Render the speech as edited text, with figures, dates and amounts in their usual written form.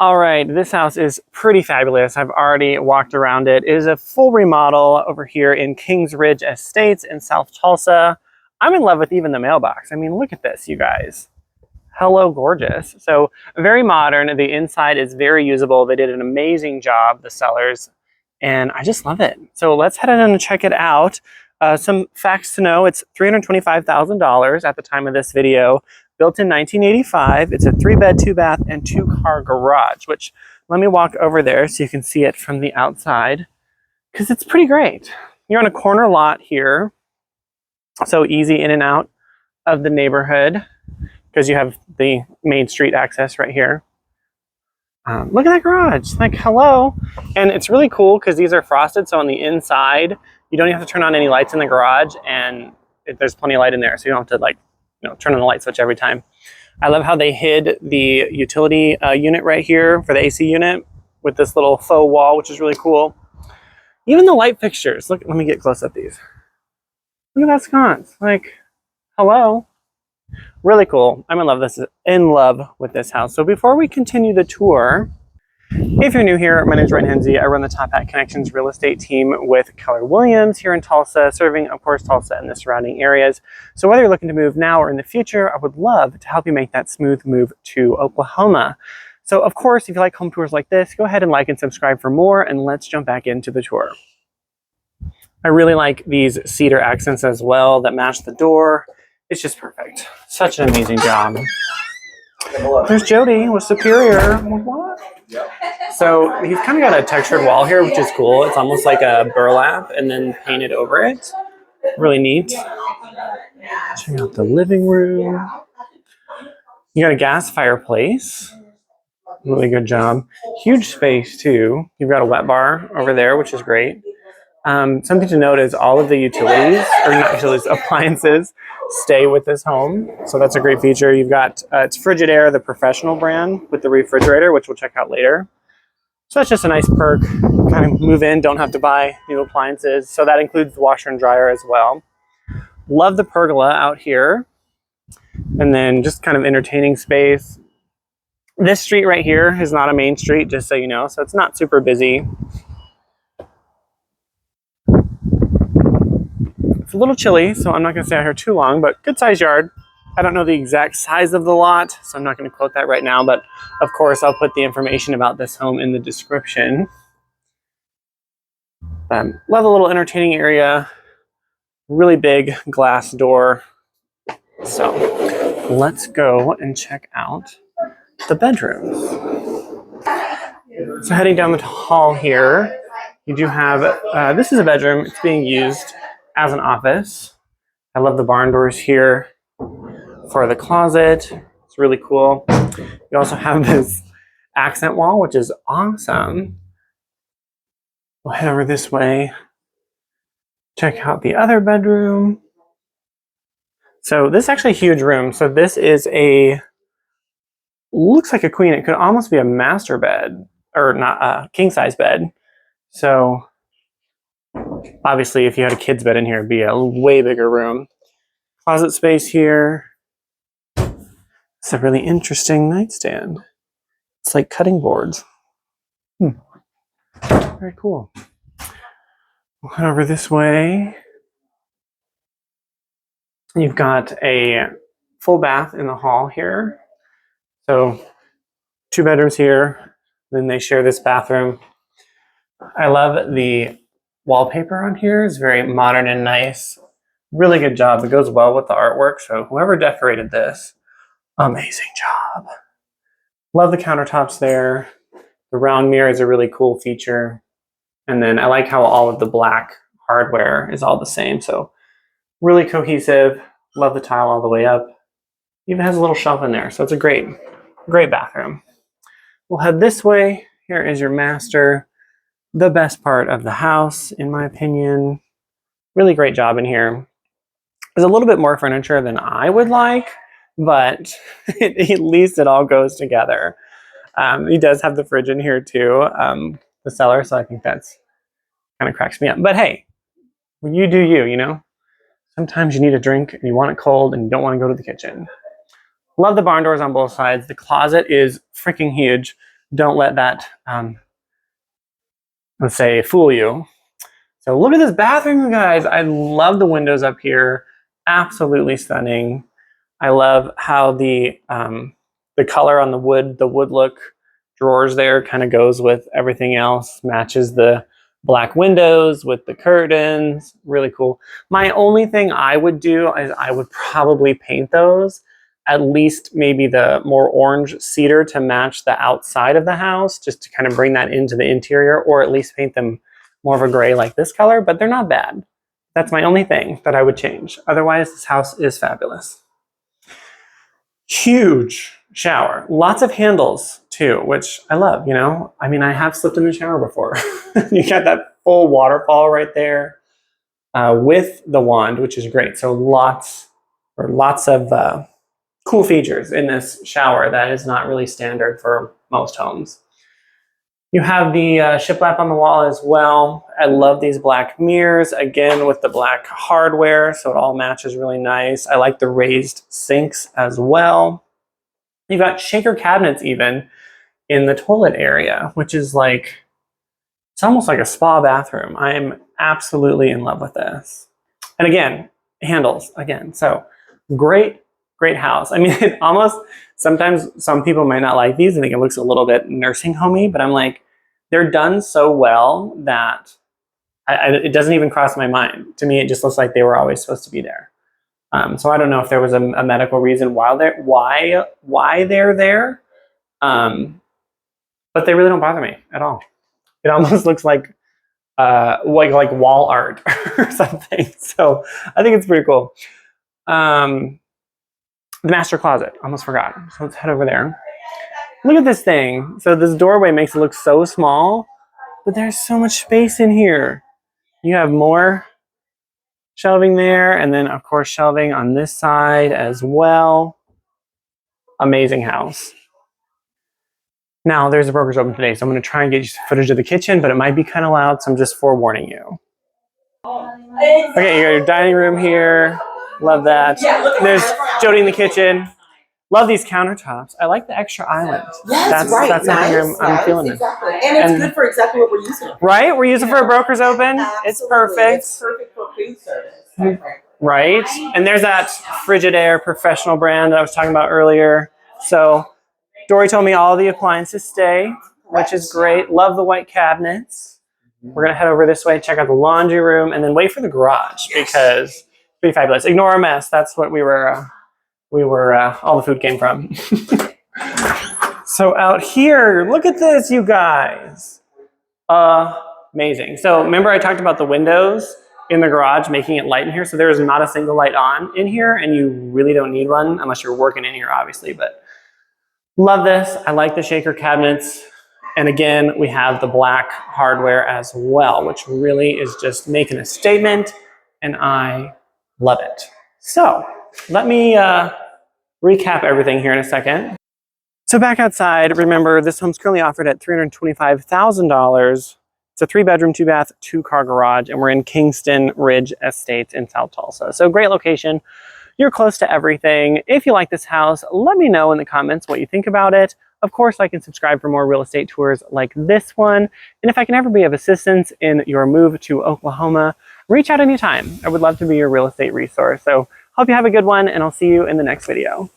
All right, this house is pretty fabulous. I've already walked around it. It is a full remodel over here in Kings Ridge Estates in South Tulsa. I'm in love with even the mailbox. I mean, look at this, you guys. Hello, gorgeous. So very modern. The inside is very usable. They did an amazing job, the sellers, and I just love it. So let's head in and check it out. Some facts to know: it's $325,000 at the time of this video. Built in 1985. It's a 3-bed, 2-bath, and 2-car garage, which let me walk over there so you can see it from the outside, because it's pretty great. You're on a corner lot here, so easy in and out of the neighborhood because you have the main street access right here. Look at that garage, like hello. And it's really cool because these are frosted, so on the inside, you don't have to turn on any lights in the garage, and there's plenty of light in there, so you don't have to turn on the light switch every time. I love how they hid the utility unit right here for the AC unit with this little faux wall, which is really cool. Even the light fixtures, look, let me get close up these. Look at that sconce, like, hello. Really cool. I'm in love with this house. So before we continue the tour, if you're new here, my name is Ryan Henze. I run the Top Hat Connections real estate team with Keller Williams here in Tulsa, serving, of course, Tulsa and the surrounding areas. So whether you're looking to move now or in the future, I would love to help you make that smooth move to Oklahoma. So, of course, if you like home tours like this, go ahead and like and subscribe for more, and let's jump back into the tour. I really like these cedar accents as well that match the door. It's just perfect. Such an amazing job. There's Jody with Superior. What? So he's kind of got a textured wall here, which is cool. It's almost like a burlap and then painted over it. Really neat. Check out the living room. You got a gas fireplace. Really good job. Huge space too. You've got a wet bar over there, which is great. Something to note is all of the utilities, or not utilities, appliances stay with this home. So that's a great feature. You've got, it's Frigidaire, the professional brand with the refrigerator, which we'll check out later. So that's just a nice perk. Kind of move in, don't have to buy new appliances. So that includes the washer and dryer as well. Love the pergola out here. And then just kind of entertaining space. This street right here is not a main street, just so you know. So it's not super busy. It's a little chilly, so I'm not going to stay out here too long, but good size yard. I don't know the exact size of the lot, so I'm not going to quote that right now, but of course I'll put the information about this home in the description. Love the little entertaining area. Really big glass door. So let's go and check out the bedrooms. So heading down the hall here, you do have, this is a bedroom. It's being used as an office. I love the barn doors here for the closet. It's really cool. You also have this accent wall, which is awesome. We'll head over this way. Check out the other bedroom. So this is actually a huge room. So this is looks like a queen. It could almost be a master bed, or not a king size bed. So obviously, if you had a kid's bed in here, it'd be a way bigger room. Closet space here. It's a really interesting nightstand. It's like cutting boards. Very cool. We'll head over this way. You've got a full bath in the hall here. So 2 bedrooms here. Then they share this bathroom. I love the wallpaper on here. It's very modern and nice. Really good job. It goes well with the artwork. So whoever decorated this, amazing job. Love the countertops there. The round mirror is a really cool feature. And then I like how all of the black hardware is all the same. So really cohesive. Love the tile all the way up. Even has a little shelf in there. So it's a great bathroom. We'll head this way. Here is your master. The best part of the house, in my opinion. Really great job in here. There's a little bit more furniture than I would like, but at least it all goes together. He does have the fridge in here too, the seller, so I think that's kind of cracks me up. But hey, when you do you know? Sometimes you need a drink and you want it cold and you don't want to go to the kitchen. Love the barn doors on both sides. The closet is freaking huge. don't let that, let's say, fool you. So look at this bathroom, you guys. I love the windows up here. Absolutely stunning. I love how the color on the wood look drawers there kind of goes with everything else, matches the black windows with the curtains. Really cool. My only thing I would do is I would probably paint those, at least maybe the more orange cedar to match the outside of the house, just to kind of bring that into the interior, or at least paint them more of a gray like this color, but they're not bad. That's my only thing that I would change. Otherwise, this house is fabulous. Huge shower. Lots of handles too, which I love, you know? I mean, I have slipped in the shower before. You got that full waterfall right there with the wand, which is great. So lots of cool features in this shower that is not really standard for most homes. You have the shiplap on the wall as well. I love these black mirrors, again with the black hardware, so it all matches really nice. I like the raised sinks as well. You've got shaker cabinets even in the toilet area, which is like, it's almost like a spa bathroom. I'm absolutely in love with this. And again, handles again. So great house. I mean, it almost, sometimes some people might not like these. I think it looks a little bit nursing homey, but I'm like, they're done so well that it doesn't even cross my mind. To me, it just looks like they were always supposed to be there. So I don't know if there was a medical reason why they're there, but they really don't bother me at all. It almost looks like wall art or something. So I think it's pretty cool. The master closet, almost forgot. So let's head over there. Look at this thing. So this doorway makes it look so small, but there's so much space in here. You have more shelving there, and then of course shelving on this side as well. Amazing house. Now there's the brokers open today, so I'm going to try and get you some footage of the kitchen, but it might be kind of loud, so I'm just forewarning you. Okay, you got your dining room here. Love that. There's Jody in the kitchen. Love these countertops. I like the extra island. Yes, that's right. That's something I'm feeling. Exactly. And it's good for exactly what we're using it for. Right? We're using it for a broker's open. Absolutely. It's perfect. It's perfect for food service. Right? And there's that Frigidaire professional brand that I was talking about earlier. So Dory told me all the appliances stay, which is great. Love the white cabinets. We're going to head over this way, check out the laundry room, and then wait for the garage because it's pretty fabulous. Ignore our mess. That's what we were all the food came from. So out here, look at this, you guys. Amazing. So remember I talked about the windows in the garage, making it light in here. So there is not a single light on in here, and you really don't need one unless you're working in here, obviously. But love this. I like the shaker cabinets. And again, we have the black hardware as well, which really is just making a statement, and I love it. So let me recap everything here in a second. So back outside, remember this home's currently offered at $325,000. It's a 3-bedroom, 2-bath, 2-car garage, and we're in Kingston Ridge Estates in South Tulsa. So great location. You're close to everything. If you like this house, let me know in the comments what you think about it. Of course, like and subscribe for more real estate tours like this one. And if I can ever be of assistance in your move to Oklahoma, reach out anytime. I would love to be your real estate resource. So hope you have a good one, and I'll see you in the next video.